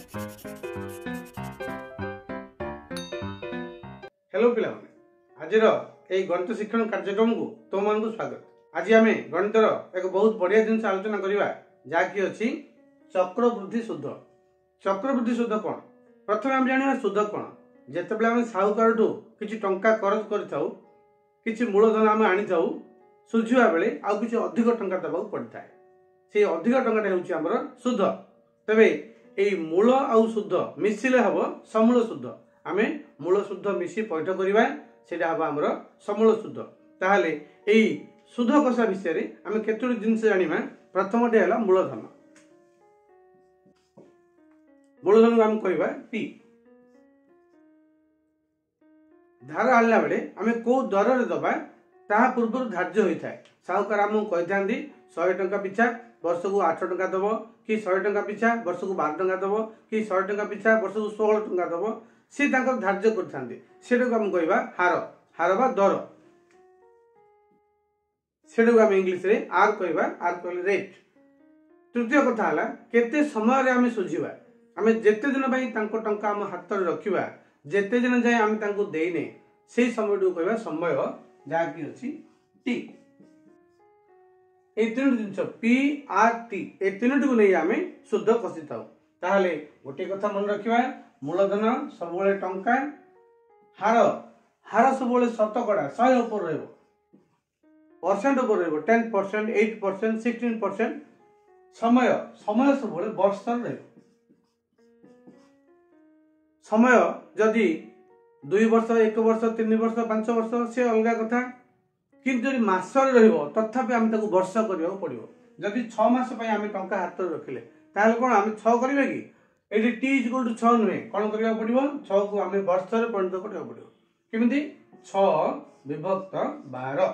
Hello पिला आज गणित शिक्षण कार्यक्रम को तुम मान स्वागत। आज आम गणितर एक बहुत बढ़िया जिन आलोचना करवा जहाँकि अच्छी चक्रवृद्धि शुद्ध। चक्रवृद्धि शुद्ध कौन प्रथम आम जाना शुद्ध कौन जिते आम साहूकार किसी टंका करज कर मूलधन आम आनी सुझा बेले आउ कि अधिक टंका देवाक पड़ता है से अधिक टंका हूँ शुद्ध। तेरे यही मूल आउ शुद्ध मिसिले हम समूल शुद्ध आम मूल शुद्ध मिसी पैठ करवा से हम आम समूल शुद्ध। ताहले यही शुद्ध कषा विषय आम केतोटी जिन जाना प्रथमटे है मूलधन। मूलधन को आम कह पी धार आनला बेले आम कौ दर दबा ता पूर्व धार्य होता है। साहूकार आमको कही था 100 टंका पिछा वर्ष को 8 टंका दब कि 100 टंका पिछा वर्ष को 12 टंका दब कि 100 टंका पिछा वर्ष को 16 टंका दब सी धार्य कर आम कह हार हार बा दर से आम इंग्लीश रे आर कह आर कह रेट। तृतीय कथा है केते समय आम सुझा आम जेते दिन टंका आम हाथ में रखा जेते दिन जाए आम देने से समय कह समय जहाँकि अच्छी टी। ये तीन जिन पी आर टी ये तीन टी को नहीं आम शुद्ध कषि था। ताहले गोटे कथा मन रखा मूलधन सब टंका हार हार सब शतकड़ा 100 उपर परसेंट उपर 10% 8% 16%। समय समय सब वर्ष समय जदि 2 वर्ष 1 वर्ष 3 वर्ष 5 वर्ष से अलग कथा किंतु जब मासर तथापि आम वर्ष करने पड़ो। जदि 6 मास आम टंका हाथ में रखिले ताहले कौन आम 6 करिबे कि एटी टी इक्वल टू 6 नुहे कौन करने पड़ो 6 को आम वर्ष परिणत करने पड़ो। केमिति 6 विभक्त 12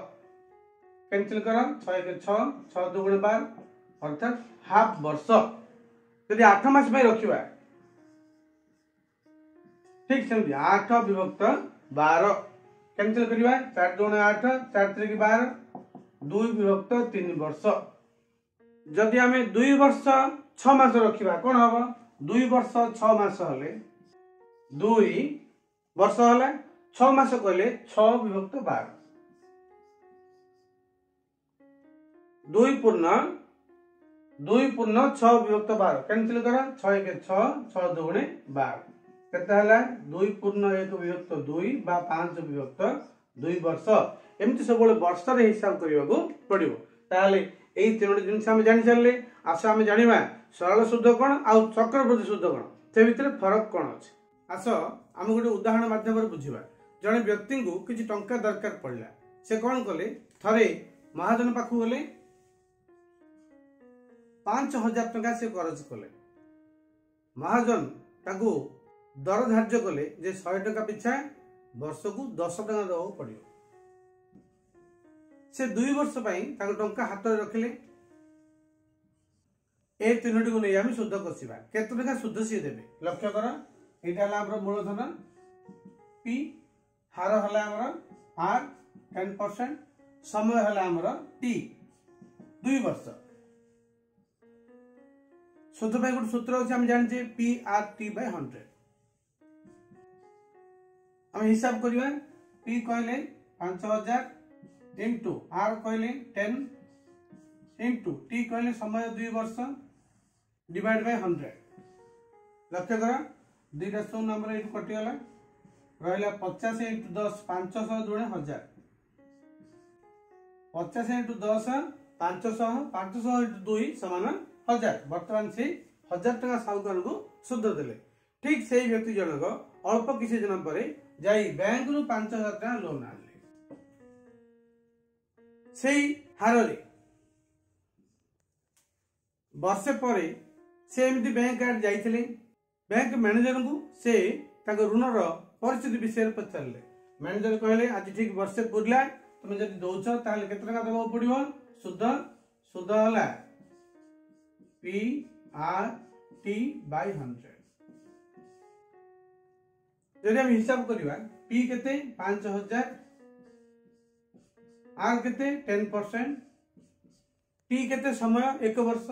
कैंसिल कर 6 1 6 6 2 12 अर्थात हाफ वर्ष। जदि 8 मास रखा ठीक से 8 विभक्त 12 कैंसिल करवा 4 2 8 4 3 12 2 विभक्त 3 वर्ष। जदि आम 2 वर्ष 6 मास रखा कौन हम 2 वर्ष 6 मास हेले 2 वर्ष है 6 मास कहले 6 विभक्त 12 2 पूर्ण 6 विभक्त 12 कैंसिल कर 6 1 6 6 2 12 केते हला 2 पूर्ण 1 विभक्त 2 बा 5 विभक्त 2 वर्ष। एमती सब वर्ष रे हिसाब करने को पड़ो। ताहले एई तीनोटी जिनिस हम जानि चलले आस आम जानिबा सरल शुद्ध कौन आउ चक्रवृद्धि शुद्ध कौन से भितर फरक कौन अच्छे। आस आम गोटे उदाहरण माध्यम बुझा जड़े व्यक्ति को किसी टंका दरकार पड़ला से कौन कले थरे महाजन पाखु गले 5000 टंका से करज कले महाजन ताकू दर धार्य कले जे 100 टंका पिछा वर्ष को 10 टंका देवा पड़ो। से 2 वर्ष टंका हाथ में रखिले ए तीनोटी को नहीं आम शुद्ध कषा केते टंका शुद्ध सी देवे लक्ष्य कर यहाँ मूलधन पी हार है आर 10% समय है टी 2 वर्ष। शुद्ध गोटे सूत्र अच्छे आम जाने पी आर टी बाय 100 आम हिसाब करवा पी कहले 5000 इंटू आर कहले 10 इंटू टी कहले समय 2 वर्ष डिवाइड बाय 100 लक्ष्य कर 2टा 100 नंबर ये कटिगला रहा 50 इंटू 10 500 दुणे 1000 50 इंटू 10 500 500 इंटू 2 समान 1000 बर्तमान से 1000 टका साहूकार को शुद्ध देले। ठीक से व्यक्ति जनक अल्प किसी दिन पर जाई बैंक रु 5000 टका लोन आनले से हार वर्षे पर से एमती बैंक आड़ जाइथिले बैंक मैनेजर को से ऋणर परिस्थिति विषय पचारे मैनेजर कहले आज ठीक वर्षे पूरला तुम जब दौच ताले केते टका देबो पड़िबो शुद्ध शुद्ध होला पी आर टी बाय 100। जब हम हिसाब करवा पी केते 5000 आर केते 10% टी केते समय 1 वर्ष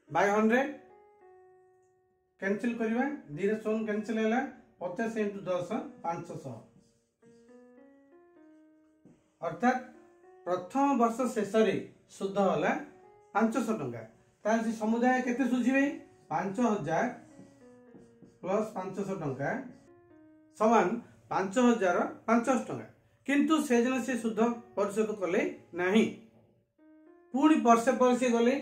बाय 100 कैंसिल करवा 2 शून्य कैंसिल है 50 इंटू 10 500 अर्थात प्रथम वर्ष शेष सुध है 500 टंका ताल समुदाय केते सुझिबे 5000 प्लस 500 टंका समान 5500 टंका किंतु से जन से सुध परिशोध कले नहीं पुणी वर्षे पर से गले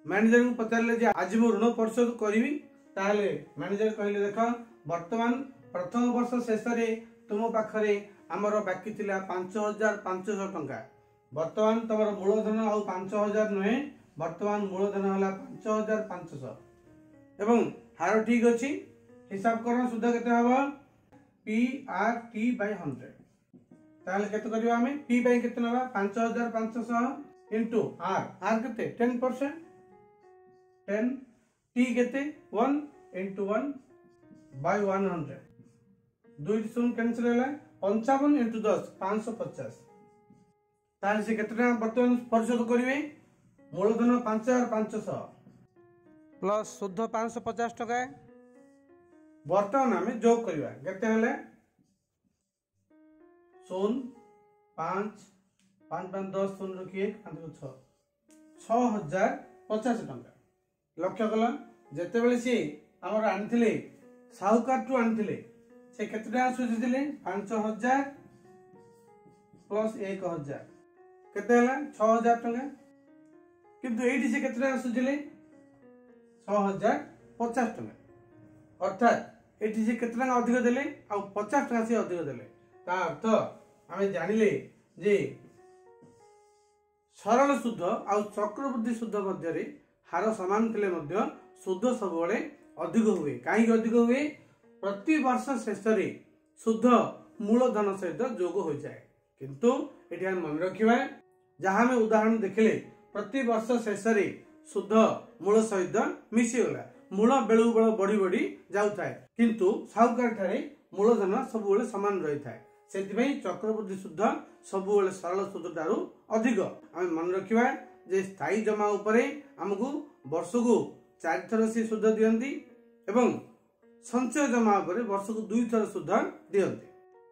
मैनेजर को पचारे जे आज मो ऋण परिशोध करी ताहले मैनेजर कहले देख वर्तमान प्रथम वर्ष शेष तुम पाखरे आमर बाकी थिला 5500 टंका वर्तमान तुम मूलधन आउ 5000 नुहे वर्तमान मूलधन है 5500 एवं हार ठीक अच्छी हिसाब कर सुध केते हबो PRT by 100 ताले केते करबा हमें P by केते नबा 5500 into R केते 10% 10 T केते 1 into 1 by 100 2 शून्य कैंसिल है 55 into 10 550 ताले से केते वर्तमान परिशोध करिवे मूलधन 5500 प्लस शुद्ध 550 टका वर्तमान आम जोग करवा केते हेले 0 5 5 5 10 0 रखिए 5 6050 टका लक्ष्य कल जेते बेले सी हमर आनथिले साहुकार टू आनथिले से केते टका सुझिथिले 5000 प्लस 1000 केते हला 6000 टका किंतु एठी से केते टका सुझिले 6050 टका अर्थात एठी से केते टका अधिक देले आ 50 टका से अधिक देले ता अर्थ आमे जानिले जे सरल शुद्ध आ चक्रवृद्धि शुद्ध मध्य रे हार समान थिले मध्य शुद्ध सबले अधिक हुए काहे अधिक हुए प्रति वर्ष शेष रे शुद्ध मूलधन सहित जोग हो जाए किंतु एठी हम मन रखिबा जहां में उदाहरण देखले प्रति वर्ष शेष रे शुद्ध मूल सहित मिसी गला मूल बेलु बेल बढ़ी बढ़ी जाउथाय किंतु साहुकार ठारे मूलधन सब बेले समान रही थाए सेतिबई चक्रवृद्धि शुद्ध सब बेले सरल शुद्ध दारू अधिक आम मन रखिबा जे स्थायी जमा उपरे हमकु वर्ष को 4 थर से शुद्ध दियंती एवं संचय जमा उपरे वर्ष को 2 थर शुद्ध दियंती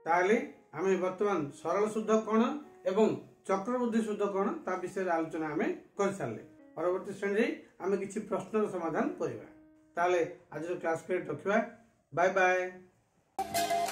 ताले आमे वर्तमान सरल शुद्ध कोन एवं चक्रवृद्धि शुद्ध कोन ता विषय आलोचना आमे कर सारले परवर्ती श्रेणी रे आमे किछि प्रश्नर समाधान करिबा ताले आज क्लास के रखिबा बाय बाय।